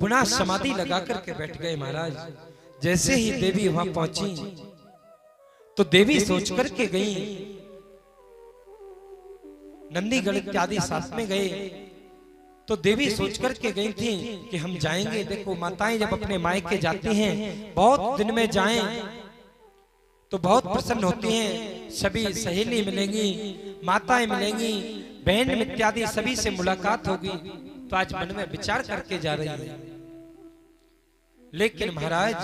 पुनः समाधि लगा करके बैठ गए महाराज। जैसे ही देवी वहां पहुंची तो देवी सोच करके गई, नंदीगढ़ इत्यादि साथ में गए तो देवी सोच करके गई थी कि हम जाएंगे। देखो माताएं जब अपने मायके जाती हैं बहुत दिन में जाएं तो बहुत प्रसन्न होती हैं, सभी सहेली मिलेंगी, माताएं मिलेंगी, बहन इत्यादि सभी से मुलाकात होगी। तो आज मन में विचार करके जा रही है। लेकिन महाराज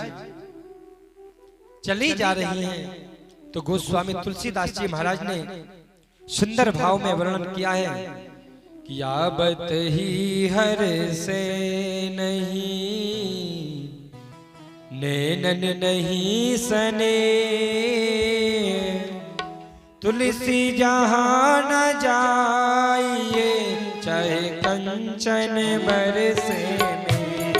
चली जा रही हैं तो गोस्वामी तुलसीदास जी महाराज ने सुंदर भाव में वर्णन किया है कि आबत ही हर से नहीं, नैनन नहीं सने, तुलसी जहां न जाइए चाहे कंचन बरसे में,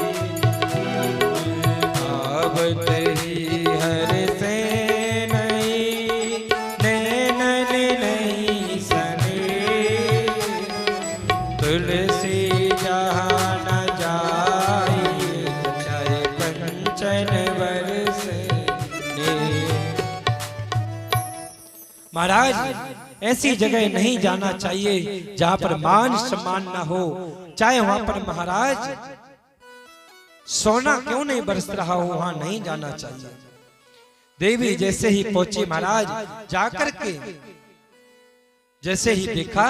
आबत ही हर से नहीं, नैनन नहीं सने, तुलसी जहां न जाइए चाहे कंचन बरसे में। महाराज ऐसी जगह नहीं जाना चाहिए जहां पर मान सम्मान ना हो, चाहे वहां पर महाराज सोना क्यों नहीं बरस रहा हो, वहां नहीं जाना चाहिए। देवी जैसे ही पहुंची महाराज, जाकर के जैसे ही देखा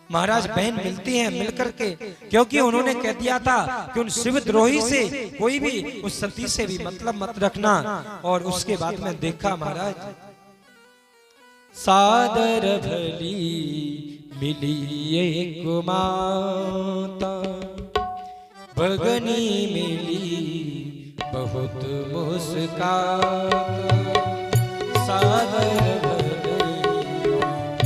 महाराज बहन मिलती हैं, मिलकर के, क्योंकि उन्होंने कह दिया था कि उन शिवद्रोही से कोई भी उस सती से भी मतलब मत रखना। और उसके बाद में देखा महाराज सादर भली मिली एक माता, भगनी मिली बहुत मुस्कान, सादर भली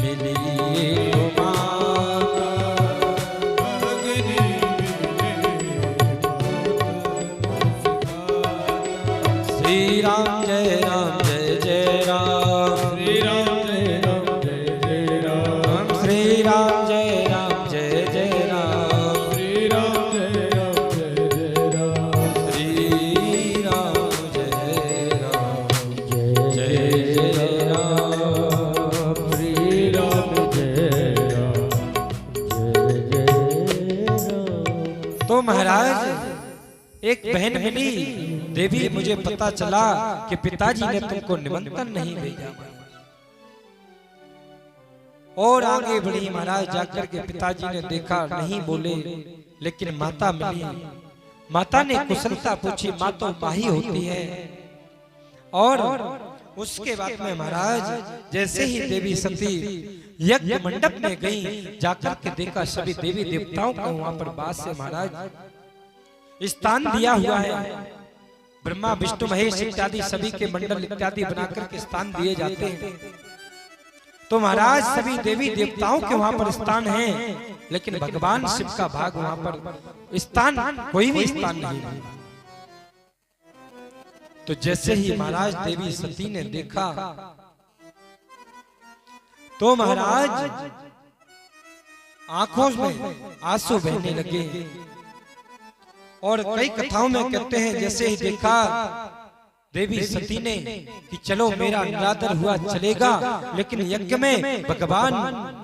मिली एक माता, भगनी मिली बहुत मुस्कान। श्री राम जय राम जय जय राम, श्री राम जय राम जय जय राम, श्री राम जय राम जय जय राम, श्री राम जय राम जय जय राम, श्री राम जय राम जय जय राम, श्री राम जय राम जय जय राम। तो महाराज एक बहन मिली, देवी मुझे पता चला कि पिताजी ने तुमको निमंत्रण नहीं भेजा। और आगे बढ़ी महाराज, जाकर के पिताजी ने देखा, नहीं बोले, लेकिन माता मिली। माता ने कुशलता पूछी, माँ तो माही होती है। और उसके बाद में महाराज जैसे ही देवी सती यज्ञ मंडप में गई, जाकर के देखा सभी देवी देवताओं को वहां पर बात से महाराज स्थान दिया हुआ है। ब्रह्मा विष्णु महेश इत्यादि सभी के मंडल इत्यादि बनाकर के स्थान दिए जाते हैं। तो महाराज सभी देवी देवताओं के वहां पर स्थान है, लेकिन भगवान शिव का भाग वहां पर स्थान कोई भी स्थान नहीं है। तो जैसे ही महाराज देवी सती ने देखा तो महाराज आंखों में आंसू बहने लगे। और कई कथाओं में कहते हैं जैसे ही देखा देवी सती ने कि चलो मेरा निरादर हुआ चलेगा, लेकिन यज्ञ में भगवान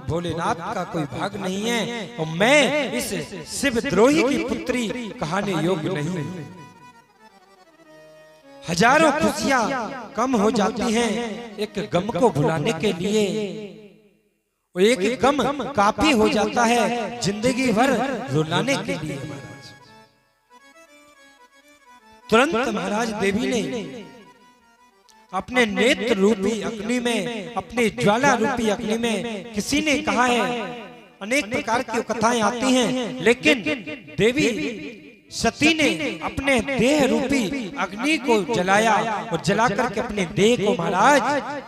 भोलेनाथ का कोई भाग नहीं है और मैं इस शिवद्रोही की पुत्री कहने योग्य नहीं। हजारों खुशियां कम हो जाती हैं एक गम को भुलाने के लिए, और एक गम काफी हो जाता है जिंदगी भर रुलाने के लिए। तुरंत महाराज देवी ने अपने नेत्र रूपी अग्नि में, अपने ज्वाला रूपी अग्नि में, किसी ने कहा है अनेक प्रकार की कथाएं आती हैं, लेकिन देवी सती ने अपने देह रूपी अग्नि को जलाया और जला करके अपने देह को महाराज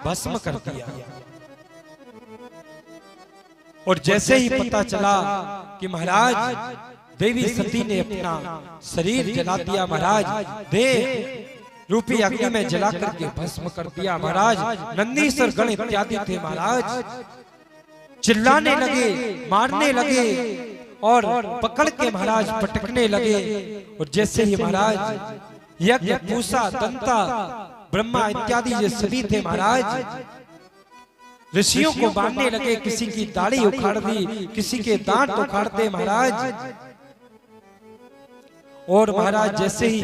भस्म कर दिया। और जैसे ही पता चला कि महाराज देवी सती ने अपना शरीर जला दिया, महाराज देह रूपी अग्नि में जला करके भस्म कर दिया। महाराज नंदीश्वर गण इत्यादि थे महाराज चिल्लाने लगे, मारने लगे और पकड़ के महाराज पटकने लगे। और जैसे ही महाराज यज्ञ, पूषा, दंता, ब्रह्मा इत्यादि ये सभी थे महाराज ऋषियों को बांधने लगे। किसी की दाढ़ी उखाड़ दी, किसी के दांत उखाड़ दे महाराज। और महाराज जैसे ही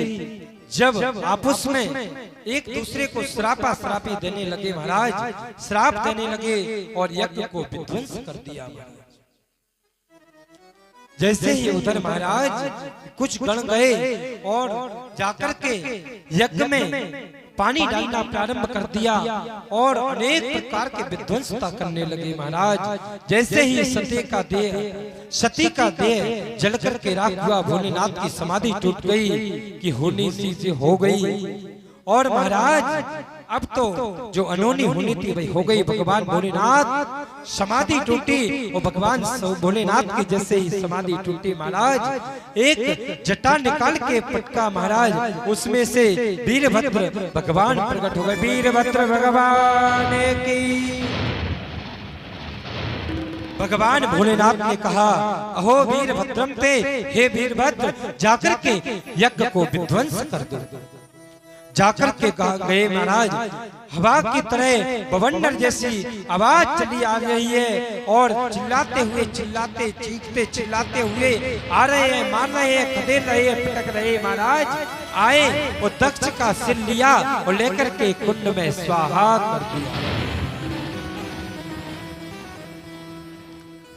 जब आपस में एक दूसरे को श्रापा श्रापी देने लगे महाराज, श्राप देने लगे और यज्ञ को विध्वंस कर दिया। जैसे ही उधर महाराज कुछ गण गए और जाकर के यज्ञ में पानी डालना प्रारंभ कर दिया और अनेक प्रकार के विध्वंसता करने लगे महाराज। जैसे ही सती का देह जलकर के राख हुआ, भोलेनाथ की समाधि टूट गई कि होनी सी हो गई। और महाराज अब तो जो अनहोनी होनी थी वही हो गई। भगवान भोलेनाथ समाधि टूटी और भगवान भोलेनाथ की जैसे ही समाधि टूटी महाराज एक जटा निकाल के पटका महाराज, उसमें से वीरभद्र भगवान प्रकट हो गए। वीरभद्र भगवान की। भगवान भोलेनाथ ने कहा, अहो वीरभद्रम ते, हे वीरभद्र जाकर के यज्ञ को विध्वंस कर दो। जाकर के गए महाराज, हवा की तरह बवंडर जैसी आवाज चली आ रही है और चिल्लाते हुए, चिल्लाते, चीखते चिल्लाते हुए आ रहे हैं, मार रहे हैं, खदेड़ रहे हैं, पटक रहे महाराज। आए और दक्ष का सिर लिया और लेकर के कुंड में स्वाहा कर दिया।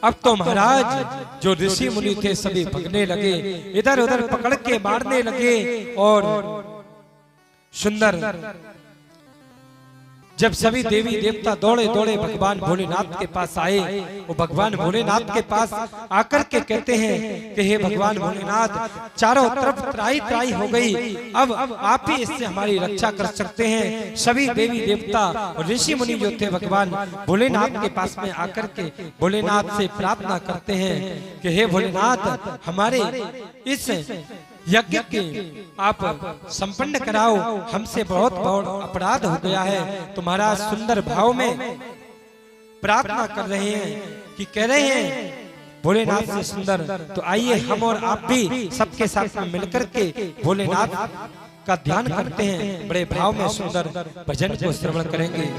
अब तो महाराज जो ऋषि मुनि थे सभी भगने लगे, इधर उधर पकड़ के मारने लगे। और सुंदर जब सभी देवी देवता दौड़े दौड़े भगवान भोलेनाथ के पास आए, वो भगवान भोलेनाथ के पास आकर के कहते हैं कि हे भगवान भोलेनाथ, चारों तरफ त्राही त्राही हो गई, अब आप ही इससे हमारी रक्षा कर सकते हैं। सभी देवी देवता और ऋषि मुनि जो थे भगवान भोलेनाथ के पास में आकर के भोलेनाथ से प्रार्थना करते हैं कि हे भोलेनाथ, हमारे इस यज्ञ के आप संपन्न कराओ, हमसे बहुत बड़ा अपराध हो गया है। तो महाराज सुंदर भाव में प्रार्थना कर रहे हैं कि कह रहे हैं भोलेनाथ से सुंदर, तो आइए हम और आप भी सबके साथ में मिलकर के भोलेनाथ का ध्यान करते हैं। बड़े भाव में सुंदर भजन को श्रवण करेंगे।